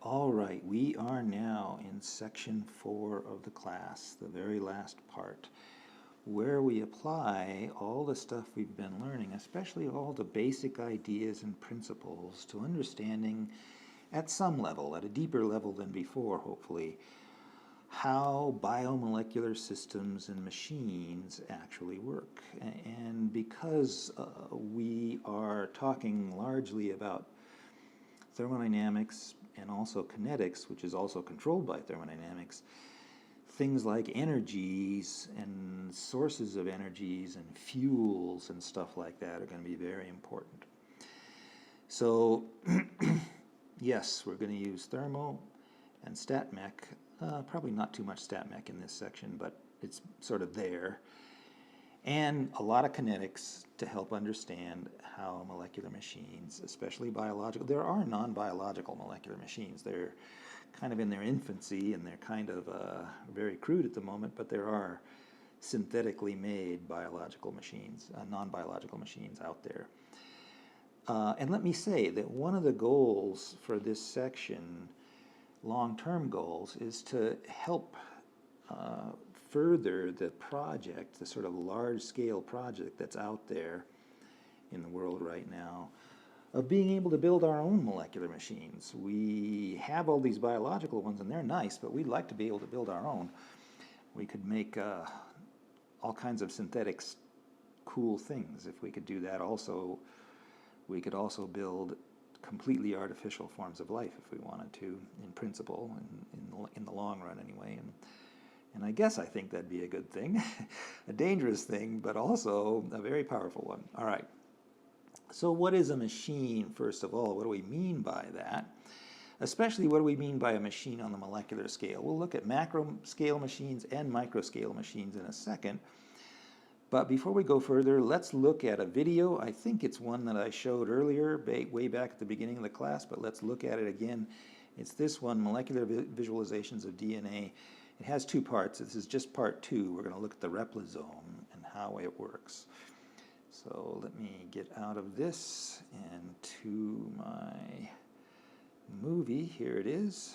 All right, we are now in section 4 of the class, the very last part, where we apply all the stuff we've been learning, especially all the basic ideas and principles, to understanding at some level, at a deeper level than before, hopefully, how biomolecular systems and machines actually work. And because we are talking largely about thermodynamics and also kinetics, which is also controlled by thermodynamics, things like energies and sources of energies and fuels and stuff like that are going to be very important. So yes, we're going to use thermo and stat mech. Probably not too much stat mech in this section, but it's sort of there. And a lot of kinetics to help understand how molecular machines, especially biological, there are non-biological molecular machines. They're kind of in their infancy and they're kind of very crude at the moment, but there are synthetically made biological machines, non-biological machines out there. And let me say that one of the goals for this section, long-term goals, is to help further the project, the sort of large-scale project that's out there in the world right now, of being able to build our own molecular machines. We have all these biological ones, and they're nice, but we'd like to be able to build our own. We could make all kinds of synthetic cool things if we could do that. Also, we could also build completely artificial forms of life if we wanted to, in principle, in the long run anyway. And I guess I think that'd be a good thing, a dangerous thing, but also a very powerful one. All right. So what is a machine, first of all? What do we mean by that? Especially, what do we mean by a machine on the molecular scale? We'll look at macro scale machines and micro scale machines in a second. But before we go further, let's look at a video. I think it's one that I showed earlier, way back at the beginning of the class, but let's look at it again. It's this one, Molecular Visualizations of DNA. It has two parts. This is just part 2. We're going to look at the replosome and how it works. So let me get out of this and to my movie. Here it is.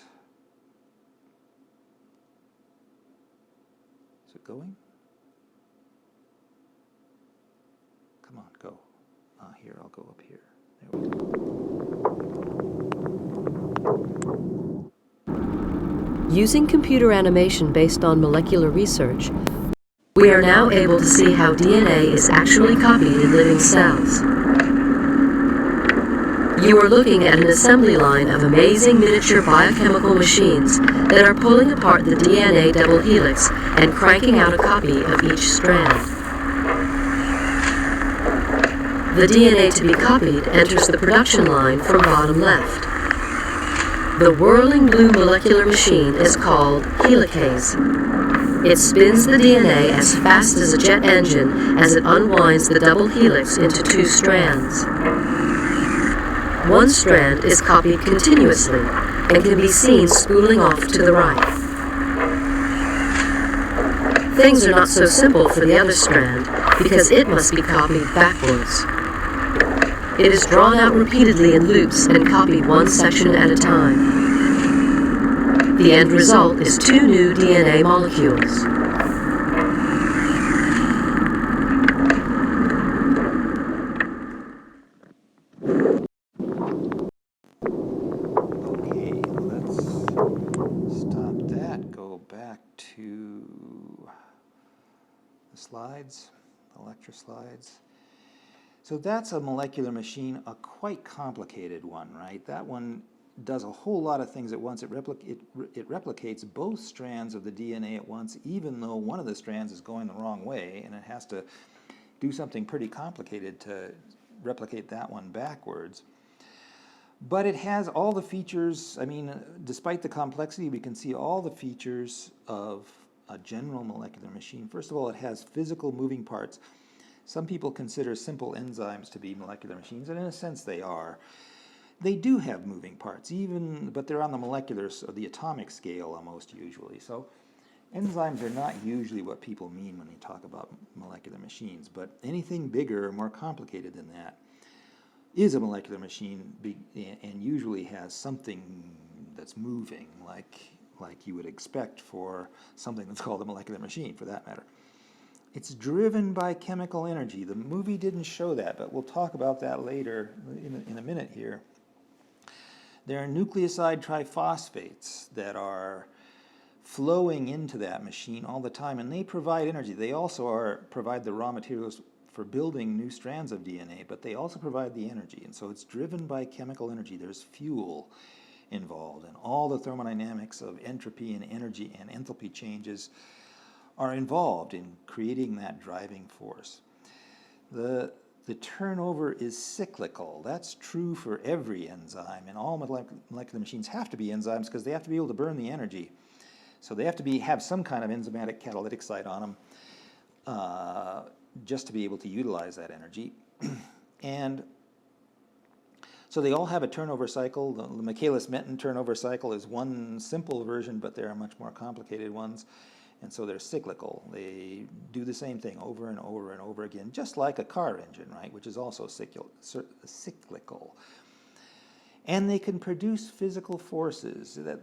Is it going? Come on, go. Here, I'll go up here. There we go. Using computer animation based on molecular research, we are now able to see how DNA is actually copied in living cells. You are looking at an assembly line of amazing miniature biochemical machines that are pulling apart the DNA double helix and cranking out a copy of each strand. The DNA to be copied enters the production line from bottom left. The whirling blue molecular machine is called helicase. It spins the DNA as fast as a jet engine as it unwinds the double helix into 2 strands. One strand is copied continuously and can be seen spooling off to the right. Things are not so simple for the other strand because it must be copied backwards. It is drawn out repeatedly in loops and copied one section at a time. The end result is 2 new DNA molecules. Okay, let's stop that. Go back to the slides, the lecture slides. So that's a molecular machine, a quite complicated one, right? That one does a whole lot of things at once. It replicates both strands of the DNA at once, even though one of the strands is going the wrong way, and it has to do something pretty complicated to replicate that one backwards. But it has all the features. I mean, despite the complexity, we can see all the features of a general molecular machine. First of all, it has physical moving parts. Some people consider simple enzymes to be molecular machines, and in a sense they are. They do have moving parts, but they're on the molecular, or the atomic scale almost usually. So enzymes are not usually what people mean when they talk about molecular machines, but anything bigger or more complicated than that is a molecular machine and usually has something that's moving, like you would expect for something that's called a molecular machine, for that matter. It's driven by chemical energy. The movie didn't show that, but we'll talk about that later in a minute here. There are nucleoside triphosphates that are flowing into that machine all the time, and they provide energy. They also provide the raw materials for building new strands of DNA, but they also provide the energy, and so it's driven by chemical energy. There's fuel involved, and all the thermodynamics of entropy and energy and enthalpy changes are involved in creating that driving force. The turnover is cyclical. That's true for every enzyme, and all molecular machines have to be enzymes because they have to be able to burn the energy. So they have to have some kind of enzymatic catalytic site on them just to be able to utilize that energy. And so they all have a turnover cycle. The Michaelis-Menten turnover cycle is one simple version, but there are much more complicated ones. And so they're cyclical. They do the same thing over and over and over again, just like a car engine, right, which is also cyclical. And they can produce physical forces. That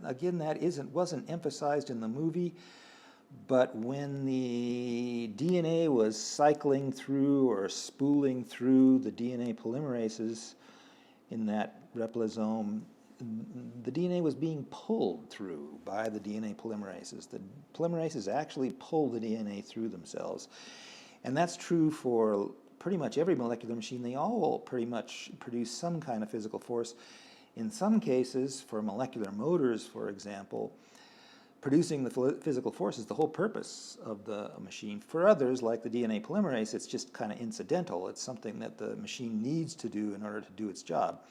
wasn't emphasized in the movie, but when the DNA was cycling through or spooling through the DNA polymerases in that replisome, the DNA was being pulled through by the DNA polymerases. The polymerases actually pull the DNA through themselves. And that's true for pretty much every molecular machine. They all pretty much produce some kind of physical force. In some cases, for molecular motors, for example, producing the physical force is the whole purpose of the machine. For others, like the DNA polymerase, it's just kind of incidental. It's something that the machine needs to do in order to do its job,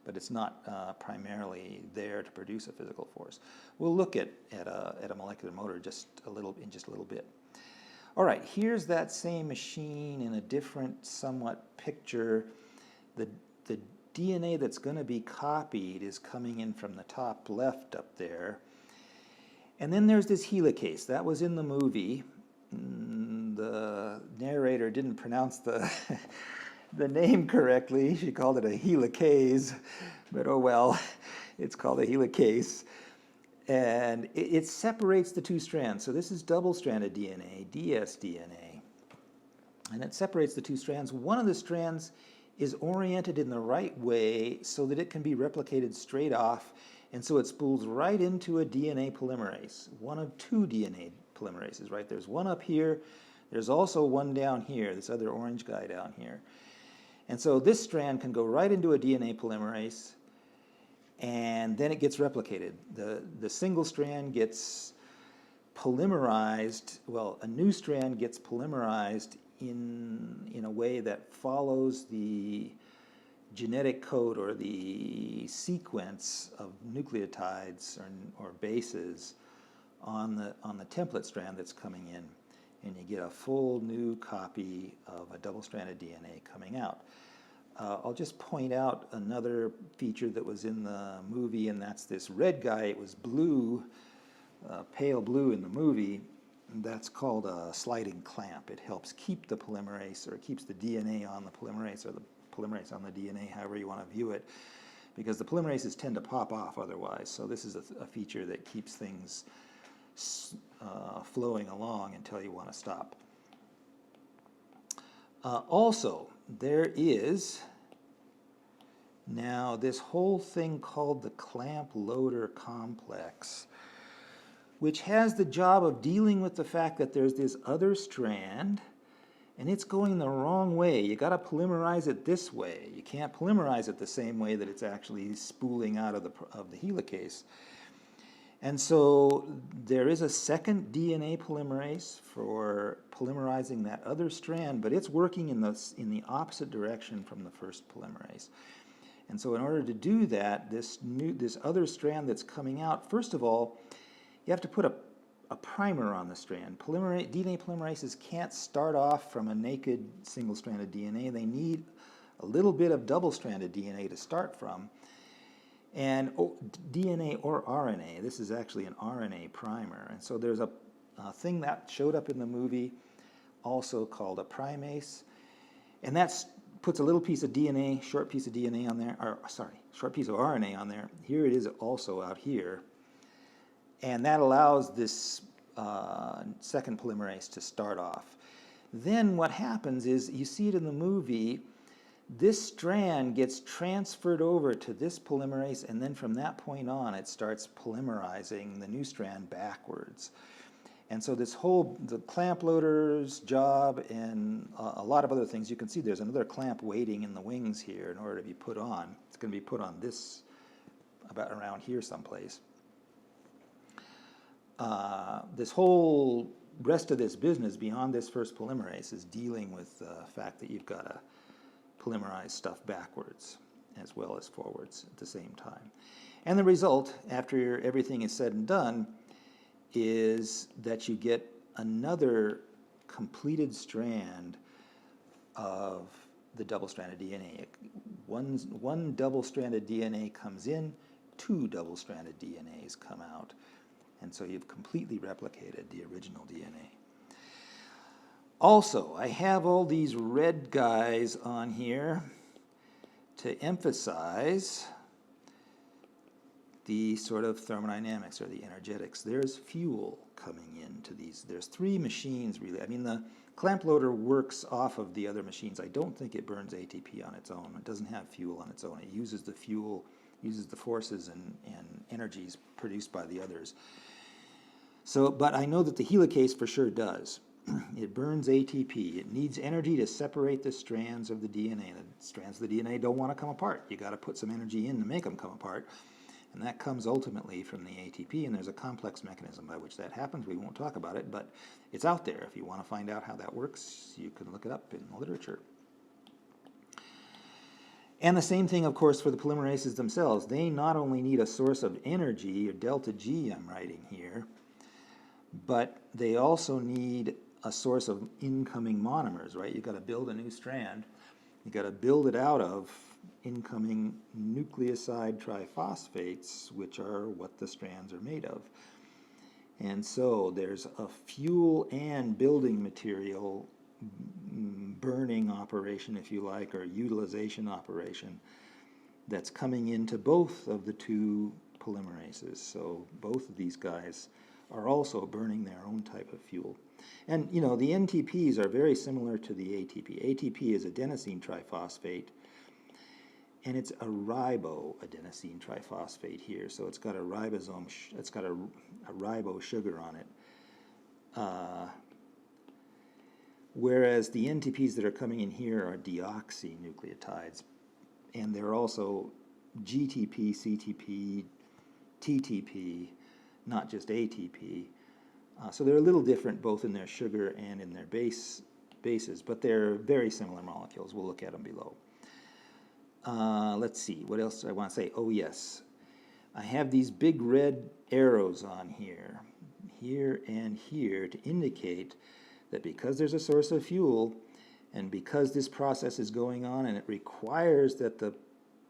but it's not primarily there to produce a physical force. We'll look at a molecular motor in just a little bit. All right, here's that same machine in a different, somewhat picture. The DNA that's going to be copied is coming in from the top left up there. And then there's this helicase. That was in the movie. The narrator didn't pronounce the name correctly. She called it a helicase, but oh well, it's called a helicase. And it separates the two strands. So this is double-stranded DNA, dsDNA. And it separates the two strands. One of the strands is oriented in the right way so that it can be replicated straight off, and so it spools right into a DNA polymerase, one of two DNA polymerases, right? There's one up here, there's also one down here, this other orange guy down here. And so this strand can go right into a DNA polymerase, and then it gets replicated. The single strand gets polymerized, well, a new strand gets polymerized in a way that follows the genetic code or the sequence of nucleotides or bases on the template strand that's coming in, and you get a full new copy of a double-stranded DNA coming out. I'll just point out another feature that was in the movie, and that's this red guy. It was blue, pale blue in the movie. That's called a sliding clamp. It helps keep the polymerase, or keeps the DNA on the polymerase, or the polymerase on the DNA, however you want to view it, because the polymerases tend to pop off otherwise. So this is a feature that keeps things flowing along until you want to stop. Also, there is now this whole thing called the clamp loader complex, which has the job of dealing with the fact that there's this other strand and it's going the wrong way. You got to polymerize it this way. You can't polymerize it the same way that it's actually spooling out of the helicase. And so there is a second DNA polymerase for polymerizing that other strand, but it's working in the opposite direction from the first polymerase. And so in order to do that, this other strand that's coming out, first of all, you have to put a primer on the strand. DNA polymerases can't start off from a naked single-stranded DNA. They need a little bit of double-stranded DNA to start from. And DNA or RNA, this is actually an RNA primer. And so there's a thing that showed up in the movie also called a primase. And that puts a little piece of DNA, short piece of DNA on there, or sorry, short piece of RNA on there. Here it is also out here. And that allows this second polymerase to start off. Then what happens is, you see it in the movie, this strand gets transferred over to this polymerase, and then from that point on it starts polymerizing the new strand backwards. And so this whole, the clamp loader's job and a lot of other things, you can see there's another clamp waiting in the wings here in order to be put on. It's going to be put on this, about around here someplace. This whole rest of this business beyond this first polymerase is dealing with the fact that you've got to polymerize stuff backwards as well as forwards at the same time. And the result, after everything is said and done, is that you get another completed strand of the double-stranded DNA. One double-stranded DNA comes in, two double-stranded DNAs come out. And so you've completely replicated the original DNA. Also, I have all these red guys on here to emphasize the sort of thermodynamics or the energetics. There's fuel coming into these. There's three machines, really. I mean, the clamp loader works off of the other machines. I don't think it burns ATP on its own. It doesn't have fuel on its own. It uses the fuel, uses the forces and energies produced by the others. So, but I know that the helicase for sure does. It burns ATP. It needs energy to separate the strands of the DNA. The strands of the DNA don't want to come apart. You got to put some energy in to make them come apart. And that comes ultimately from the ATP, and there's a complex mechanism by which that happens. We won't talk about it, but it's out there. If you want to find out how that works, you can look it up in the literature. And the same thing, of course, for the polymerases themselves. They not only need a source of energy, or delta G I'm writing here, but they also need a source of incoming monomers, right? You've got to build a new strand. You've got to build it out of incoming nucleoside triphosphates, which are what the strands are made of. And so there's a fuel and building material burning operation, if you like, or utilization operation that's coming into both of the two polymerases. So both of these guys are also burning their own type of fuel. And, you know, the NTPs are very similar to the ATP. ATP is adenosine triphosphate, and it's a riboadenosine triphosphate here. So it's got a ribosome, it's got a ribo sugar on it. Whereas the NTPs that are coming in here are deoxynucleotides, and they're also GTP, CTP, TTP, not just ATP. So they're a little different both in their sugar and in their bases, but they're very similar molecules. We'll look at them below. Let's see, what else do I want to say? Oh yes, I have these big red arrows on here and here, to indicate that because there's a source of fuel, and because this process is going on, and it requires that the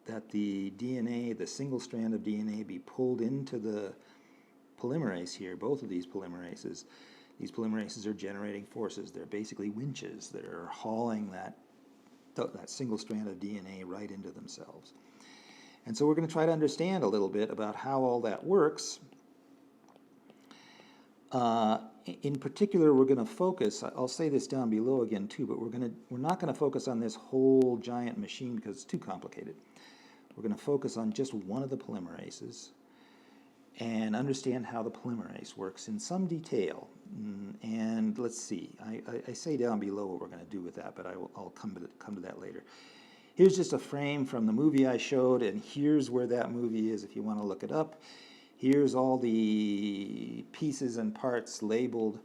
DNA, the single strand of DNA, be pulled into the polymerase here, both of these polymerases are generating forces. They're basically winches that are hauling that single strand of DNA right into themselves. And so we're going to try to understand a little bit about how all that works. In particular, we're going to focus, I'll say this down below again too, but we're not going to focus on this whole giant machine because it's too complicated. We're going to focus on just one of the polymerases and understand how the polymerase works in some detail. And let's see, I say down below what we're going to do with that, but I'll come to that later. Here's just a frame from the movie I showed, and here's where that movie is if you want to look it up. Here's all the pieces and parts labeled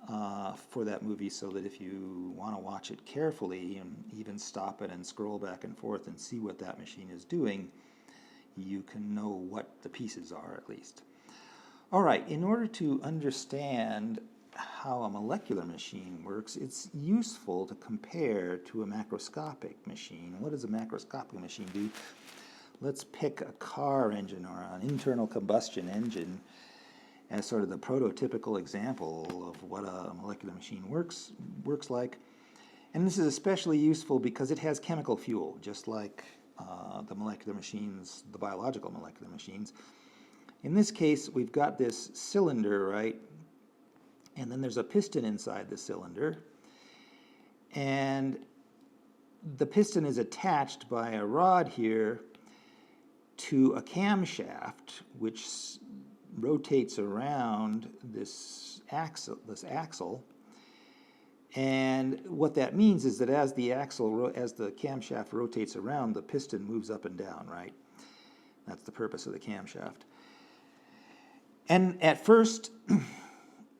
for that movie, so that if you want to watch it carefully and even stop it and scroll back and forth and see what that machine is doing, you can know what the pieces are at least. All right, in order to understand how a molecular machine works, it's useful to compare to a macroscopic machine. What does a macroscopic machine do? Let's pick a car engine or an internal combustion engine as sort of the prototypical example of what a molecular machine works like. And this is especially useful because it has chemical fuel, just like the molecular machines, the biological molecular machines. In this case, we've got this cylinder, right? And then there's a piston inside the cylinder. And the piston is attached by a rod here to a camshaft, which rotates around this axle. And what that means is that as the camshaft rotates around, the piston moves up and down, right? That's the purpose of the camshaft. And at first,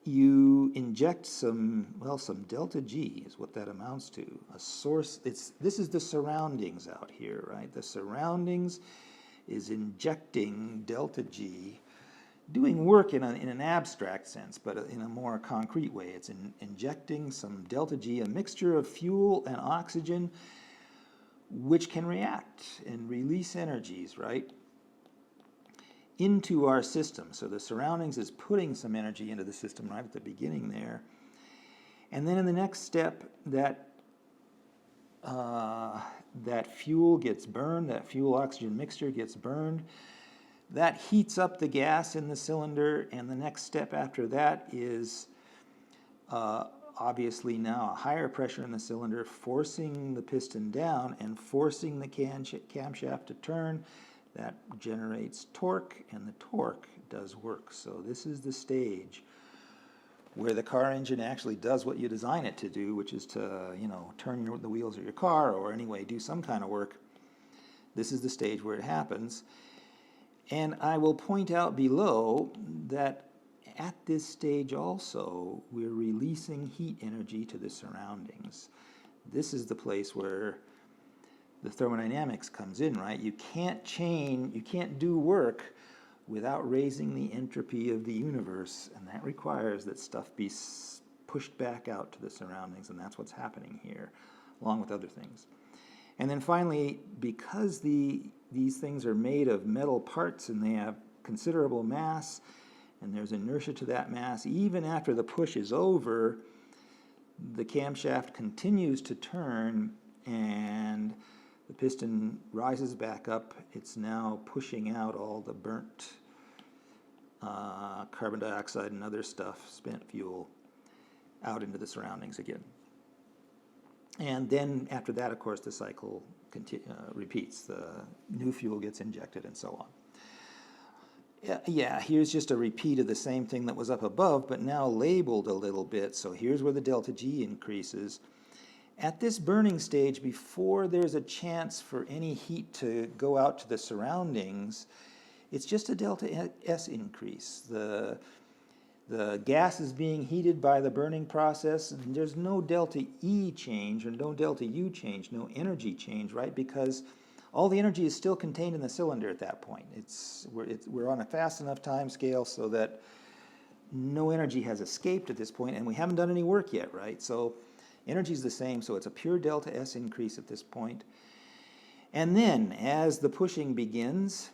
you inject some delta G is what that amounts to. A source, this is the surroundings out here, right? The surroundings is injecting delta G, doing work in an abstract sense, but in a more concrete way. It's injecting some delta G, a mixture of fuel and oxygen, which can react and release energies, right, into our system. So the surroundings is putting some energy into the system right at the beginning there. And then in the next step, that fuel gets burned, that fuel-oxygen mixture gets burned. That heats up the gas in the cylinder, and the next step after that is obviously now a higher pressure in the cylinder, forcing the piston down and forcing the camshaft to turn. That generates torque, and the torque does work. So this is the stage where the car engine actually does what you design it to do, which is to, turn the wheels of your car or anyway do some kind of work. This is the stage where it happens. And I will point out below that at this stage also, we're releasing heat energy to the surroundings. This is the place where the thermodynamics comes in, right? You can't do work without raising the entropy of the universe, and that requires that stuff be pushed back out to the surroundings, and that's what's happening here, along with other things. And then finally, because these things are made of metal parts and they have considerable mass, and there's inertia to that mass, even after the push is over, the camshaft continues to turn and the piston rises back up. It's now pushing out all the burnt carbon dioxide and other stuff, spent fuel, out into the surroundings again. And then after that, of course, the cycle repeats. The new fuel gets injected and so on. Yeah, here's just a repeat of the same thing that was up above, but now labeled a little bit. So here's where the delta G increases. At this burning stage, before there's a chance for any heat to go out to the surroundings, it's just a delta S increase. The gas is being heated by the burning process, and there's no delta E change or no delta U change, no energy change, right? Because all the energy is still contained in the cylinder at that point. We're on a fast enough time scale so that no energy has escaped at this point, and we haven't done any work yet, right? So energy is the same, so it's a pure delta S increase at this point. And then, as the pushing begins,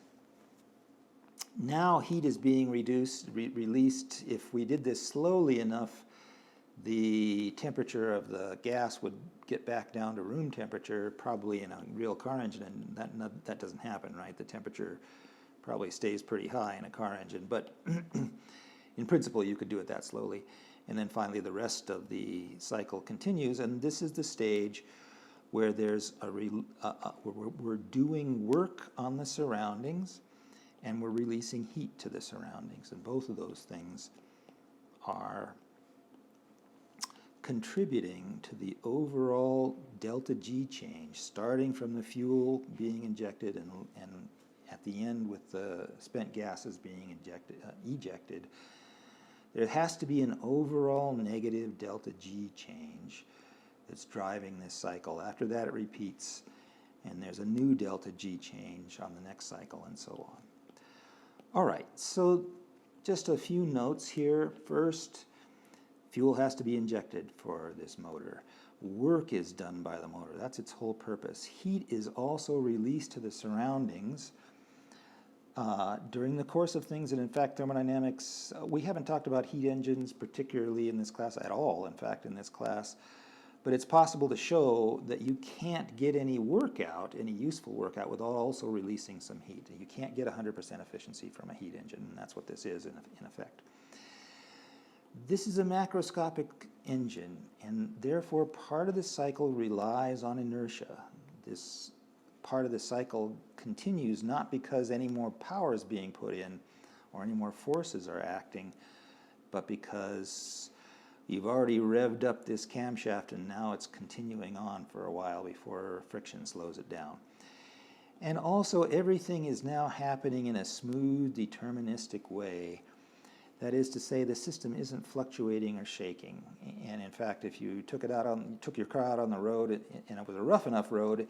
now heat is being released. If we did this slowly enough, the temperature of the gas would get back down to room temperature, probably in a real car engine, and that doesn't happen, right? The temperature probably stays pretty high in a car engine, but in principle you could do it that slowly. And then finally the rest of the cycle continues, and this is the stage where there's we're doing work on the surroundings, and we're releasing heat to the surroundings, and both of those things are contributing to the overall delta G change, starting from the fuel being injected and at the end with the spent gases being ejected. There has to be an overall negative delta G change that's driving this cycle. After that, it repeats, and there's a new delta G change on the next cycle, and so on. All right, so just a few notes here. First, fuel has to be injected for this motor. Work is done by the motor. That's its whole purpose. Heat is also released to the surroundings during the course of things, and in fact, thermodynamics, we haven't talked about heat engines particularly in this class at all, in fact, in this class. but it's possible to show that you can't get any workout, any useful workout, without also releasing some heat. You can't get 100% efficiency from a heat engine, and that's what this is in effect. This is a macroscopic engine, and therefore part of the cycle relies on inertia. This part of the cycle continues not because any more power is being put in or any more forces are acting, but because you've already revved up this camshaft and now it's continuing on for a while before friction slows it down. And also everything is now happening in a smooth, deterministic way. That is to say, the system isn't fluctuating or shaking. And in fact, if you took your car out on the road and it was a rough enough road,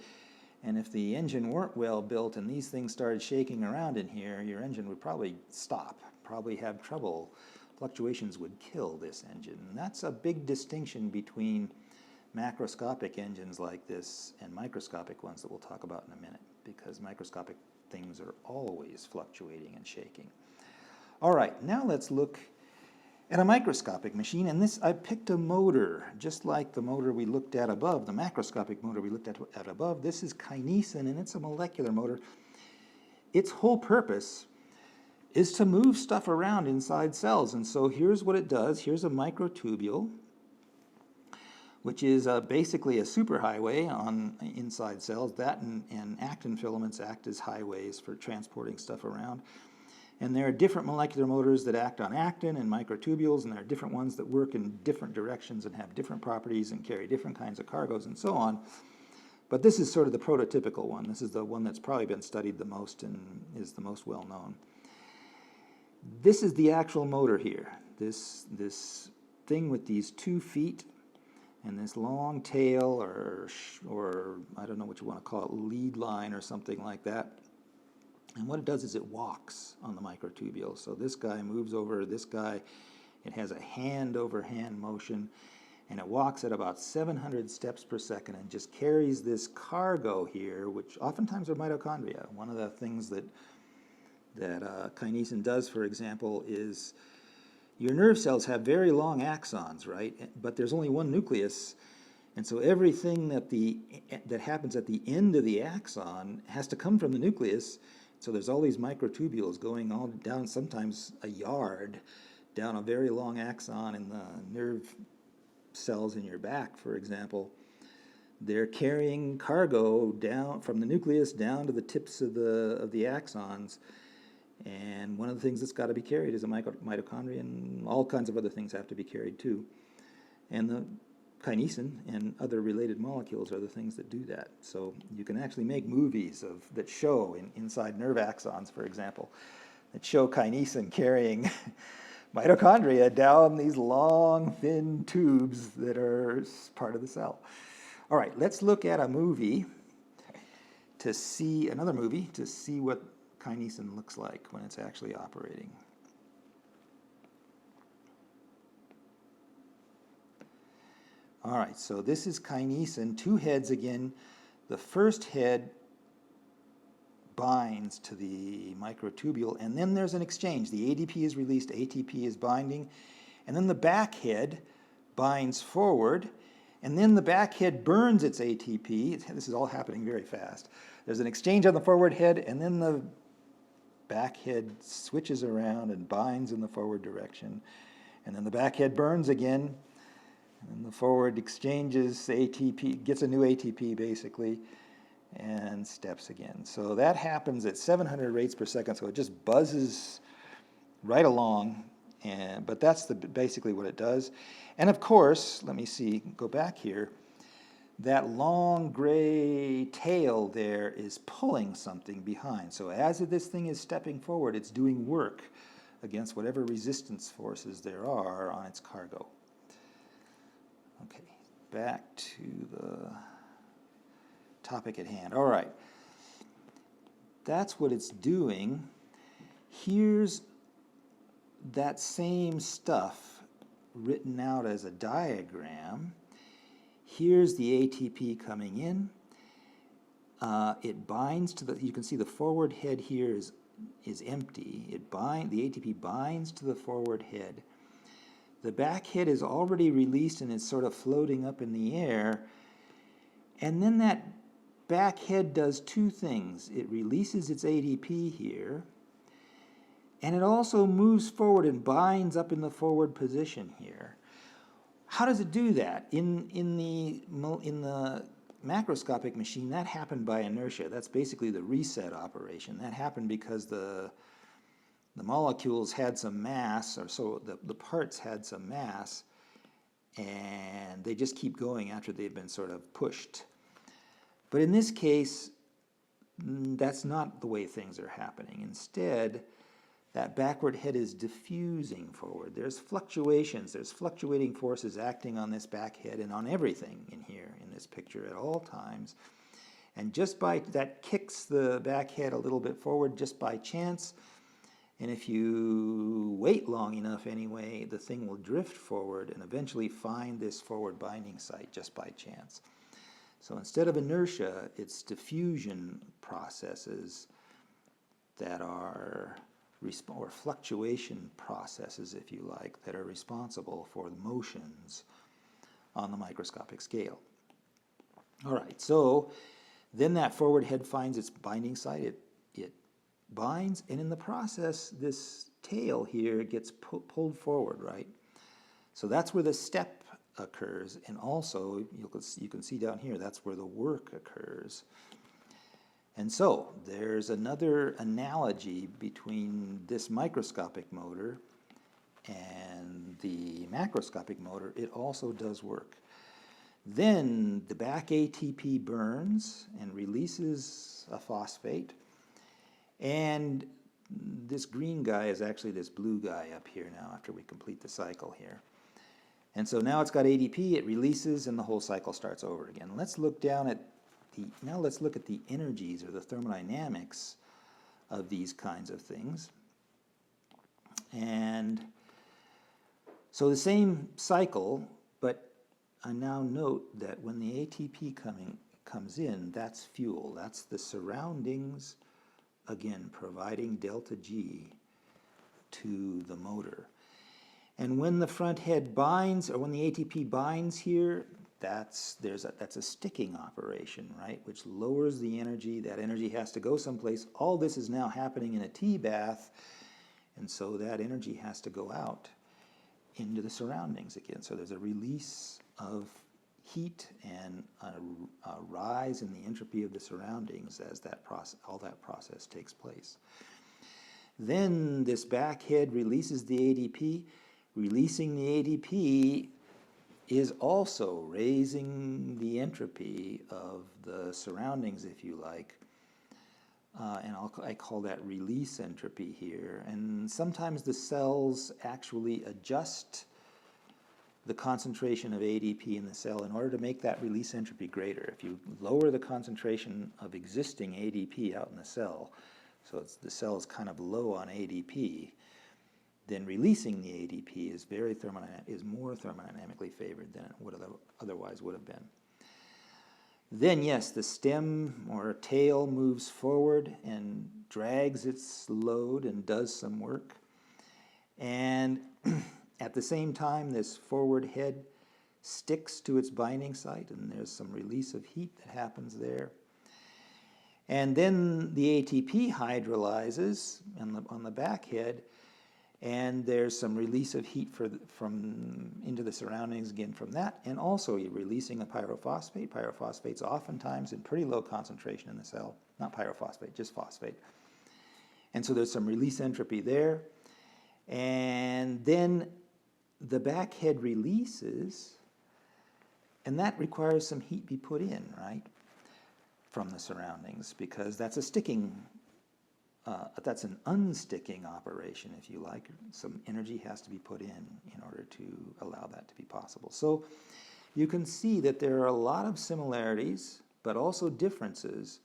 and if the engine weren't well built and these things started shaking around in here, your engine would probably stop, probably have trouble. Fluctuations would kill this engine. And that's a big distinction between macroscopic engines like this and microscopic ones that we'll talk about in a minute, because microscopic things are always fluctuating and shaking. All right, now let's look at a microscopic machine, and I picked a motor, just like the motor we looked at above, the macroscopic motor we looked at above. This is kinesin, and it's a molecular motor. Its whole purpose is to move stuff around inside cells, and so here's what it does. Here's a microtubule, which is basically a superhighway on inside cells. That and actin filaments act as highways for transporting stuff around. And there are different molecular motors that act on actin and microtubules, and there are different ones that work in different directions and have different properties and carry different kinds of cargoes and so on. But this is sort of the prototypical one. This is the one that's probably been studied the most and is the most well known. This is the actual motor here. This thing with these 2 feet and this long tail, or I don't know what you want to call it, lead line or something like that. And what it does is it walks on the microtubule. So this guy moves over this guy. It has a hand-over-hand motion, and it walks at about 700 steps per second and just carries this cargo here, which oftentimes are mitochondria. One of the things that kinesin does, for example, is your nerve cells have very long axons, right? But there's only one nucleus, and so everything that happens at the end of the axon has to come from the nucleus. So there's all these microtubules going all down, sometimes a yard, down a very long axon in the nerve cells in your back, for example. They're carrying cargo down from the nucleus down to the tips of the axons. And one of the things that's got to be carried is a mitochondria, and all kinds of other things have to be carried too. And the kinesin and other related molecules are the things that do that. So you can actually make movies that show inside nerve axons, for example, that show kinesin carrying mitochondria down these long, thin tubes that are part of the cell. All right, let's look at another movie to see what kinesin looks like when it's actually operating. All right, so this is kinesin, 2 heads again. The first head binds to the microtubule, and then there's an exchange. The ADP is released, ATP is binding, and then the back head binds forward, and then the back head burns its ATP. This is all happening very fast. There's an exchange on the forward head, and then the back head switches around and binds in the forward direction, and then the back head burns again. And the forward exchanges ATP, gets a new ATP basically, and steps again. So that happens at 700 rates per second, so it just buzzes right along, but that's basically what it does. And of course, let me see, go back here, that long gray tail there is pulling something behind. So as this thing is stepping forward, it's doing work against whatever resistance forces there are on its cargo. Okay, back to the topic at hand. All right, that's what it's doing. Here's that same stuff written out as a diagram. Here's the ATP coming in. It binds to you can see the forward head here is empty. The ATP binds to the forward head. the back head is already released and it's sort of floating up in the air. And then that back head does two things. It releases its ADP here, and it also moves forward and binds up in the forward position here. How does it do that? In the macroscopic machine, that happened by inertia. That's basically the reset operation. That happened because the molecules had some mass, or so the parts had some mass, and they just keep going after they've been sort of pushed. But in this case, that's not the way things are happening. Instead, that backward head is diffusing forward. There's fluctuations, there's fluctuating forces acting on this back head and on everything in here in this picture at all times. And just by that kicks the back head a little bit forward just by chance. And if you wait long enough anyway, the thing will drift forward and eventually find this forward binding site just by chance. So instead of inertia, it's diffusion processes that are, or fluctuation processes, if you like, that are responsible for the motions on the microscopic scale. All right, so then that forward head finds its binding site. It binds, and in the process, this tail here gets pulled forward, right? So that's where the step occurs, and also you can see down here, that's where the work occurs. And so there's another analogy between this microscopic motor and the macroscopic motor. It also does work. Then the back ATP burns and releases a phosphate, and this green guy is actually this blue guy up here now after we complete the cycle here. And so now it's got ADP, it releases, and the whole cycle starts over again. Let's look down at now let's look at the energies or the thermodynamics of these kinds of things. And so the same cycle, but I now note that when the ATP comes in, that's fuel. That's the surroundings, again, providing delta G to the motor. And when the front head binds, or when the ATP binds here, that's a sticking operation, right, which lowers the energy. That energy has to go someplace. All this is now happening in a T bath, and so that energy has to go out into the surroundings again. So there's a release of heat and a rise in the entropy of the surroundings as all that process takes place. Then this back head releases the ADP. Releasing the ADP is also raising the entropy of the surroundings, if you like. And I call that release entropy here. And sometimes the cells actually adjust the concentration of ADP in the cell in order to make that release entropy greater. If you lower the concentration of existing ADP out in the cell, so the cell is kind of low on ADP, then releasing the ADP is more thermodynamically favored than it otherwise would have been. Then yes, the stem or tail moves forward and drags its load and does some work. And at the same time, this forward head sticks to its binding site, and there's some release of heat that happens there. And then the ATP hydrolyzes on the back head, and there's some release of heat from into the surroundings again from that, and also you're releasing a pyrophosphate. Pyrophosphate's oftentimes in pretty low concentration in the cell, not pyrophosphate, just phosphate. And so there's some release entropy there, and then the back head releases, and that requires some heat be put in, right, from the surroundings, because that's a sticking. That's an unsticking operation, if you like. Some energy has to be put in order to allow that to be possible. So you can see that there are a lot of similarities, but also differences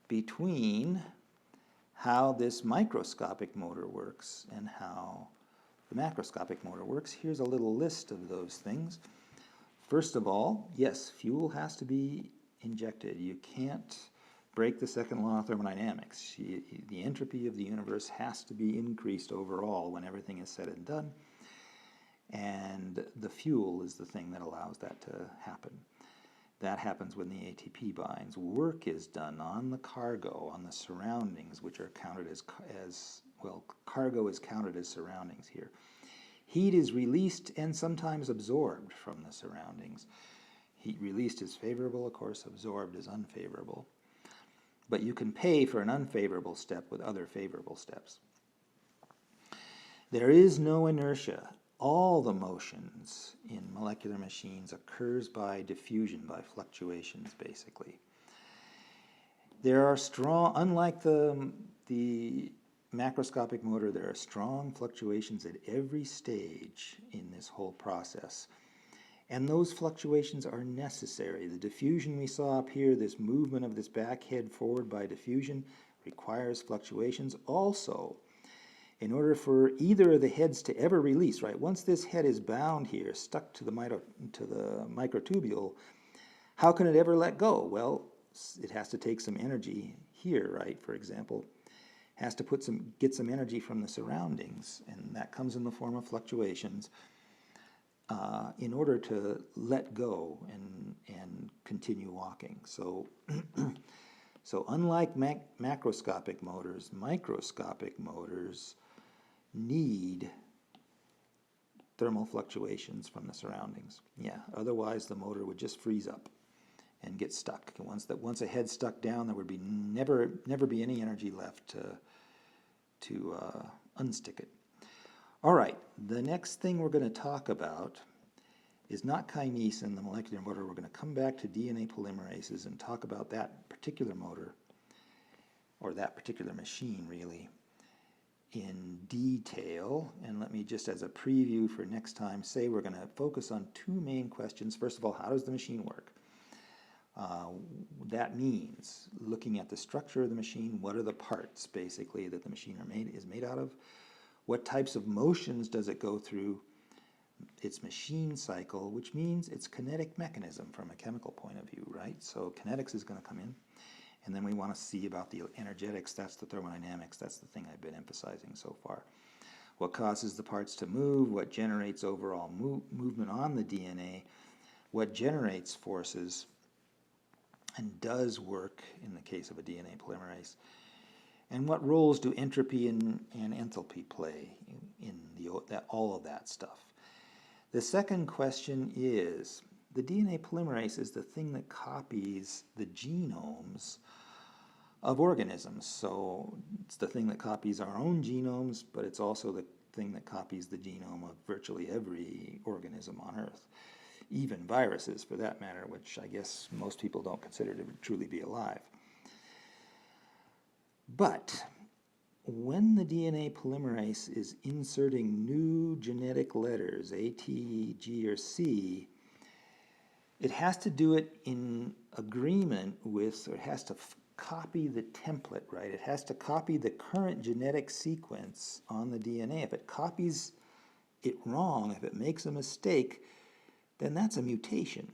between how this microscopic motor works and how the macroscopic motor works. Here's a little list of those things. First of all, yes, fuel has to be injected. You can't break the second law of thermodynamics. The entropy of the universe has to be increased overall when everything is said and done. and the fuel is the thing that allows that to happen. That happens when the ATP binds. Work is done on the cargo, on the surroundings, which are counted as well, cargo is counted as surroundings here. Heat is released and sometimes absorbed from the surroundings. Heat released is favorable, of course, absorbed is unfavorable. But you can pay for an unfavorable step with other favorable steps. There is no inertia. All the motions in molecular machines occurs by diffusion, by fluctuations, basically. There are strong, unlike the macroscopic motor, there are strong fluctuations at every stage in this whole process. And those fluctuations are necessary. The diffusion we saw up here, this movement of this back head forward by diffusion, requires fluctuations. Also, in order for either of the heads to ever release, right? Once this head is bound here, stuck to the microtubule, how can it ever let go? Well, it has to take some energy here, right? For example, has to get some energy from the surroundings, and that comes in the form of fluctuations in order to let go and continue walking. So, so unlike macroscopic motors, microscopic motors need thermal fluctuations from the surroundings. Yeah, otherwise the motor would just freeze up and get stuck. And once a head's stuck down, there would be never be any energy left to unstick it. All right, the next thing we're going to talk about is not kinesin, the molecular motor. We're going to come back to DNA polymerases and talk about that particular motor, or that particular machine, really, in detail. And let me just, as a preview for next time, say we're going to focus on two main questions. First of all, how does the machine work? That means looking at the structure of the machine. What are the parts, basically, that the machine is made out of? What types of motions does it go through? Its machine cycle, which means its kinetic mechanism from a chemical point of view, right? So kinetics is going to come in. And then we want to see about the energetics. That's the thermodynamics. That's the thing I've been emphasizing so far. What causes the parts to move? What generates overall movement on the DNA? What generates forces and does work in the case of a DNA polymerase? And what roles do entropy and enthalpy play in all of that stuff? The second question is, the DNA polymerase is the thing that copies the genomes of organisms. So it's the thing that copies our own genomes, but it's also the thing that copies the genome of virtually every organism on Earth, even viruses for that matter, which I guess most people don't consider to truly be alive. But when the DNA polymerase is inserting new genetic letters, A, T, G, or C, it has to do it in agreement with, or it has to copy the template, right? It has to copy the current genetic sequence on the DNA. If it copies it wrong, if it makes a mistake, then that's a mutation.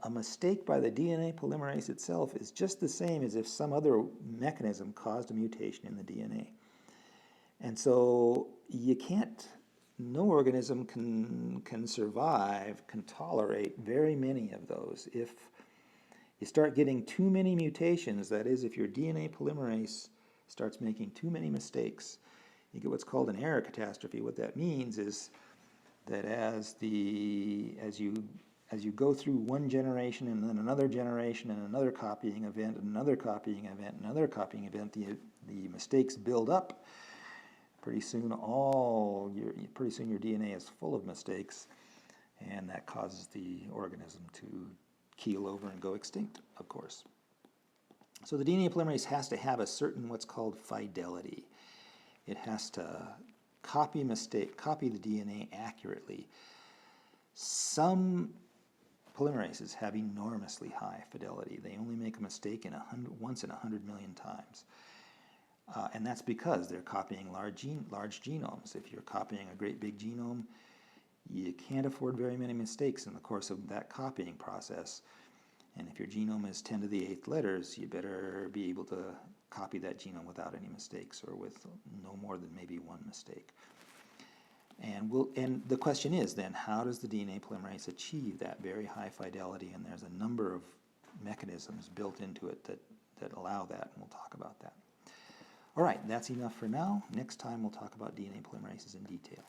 A mistake by the DNA polymerase itself is just the same as if some other mechanism caused a mutation in the DNA. And so you can't, no organism can survive, can tolerate very many of those. If you start getting too many mutations, that is, if your DNA polymerase starts making too many mistakes, you get what's called an error catastrophe. What that means is that as you go through one generation and then another generation and another copying event and another copying event and another copying event, the mistakes build up. Pretty soon your DNA is full of mistakes, and that causes the organism to keel over and go extinct, of course. So the DNA polymerase has to have a certain what's called fidelity. It has to copy the DNA accurately. Some polymerases have enormously high fidelity. They only make a mistake once in 100 million times. And that's because they're copying large genomes. If you're copying a great big genome, you can't afford very many mistakes in the course of that copying process. And if your genome is 10 to the 8th letters, you better be able to copy that genome without any mistakes, or with no more than maybe one mistake. And the question is then, how does the DNA polymerase achieve that very high fidelity? And there's a number of mechanisms built into it that allow that, and we'll talk about that. All right, that's enough for now. Next time we'll talk about DNA polymerases in detail.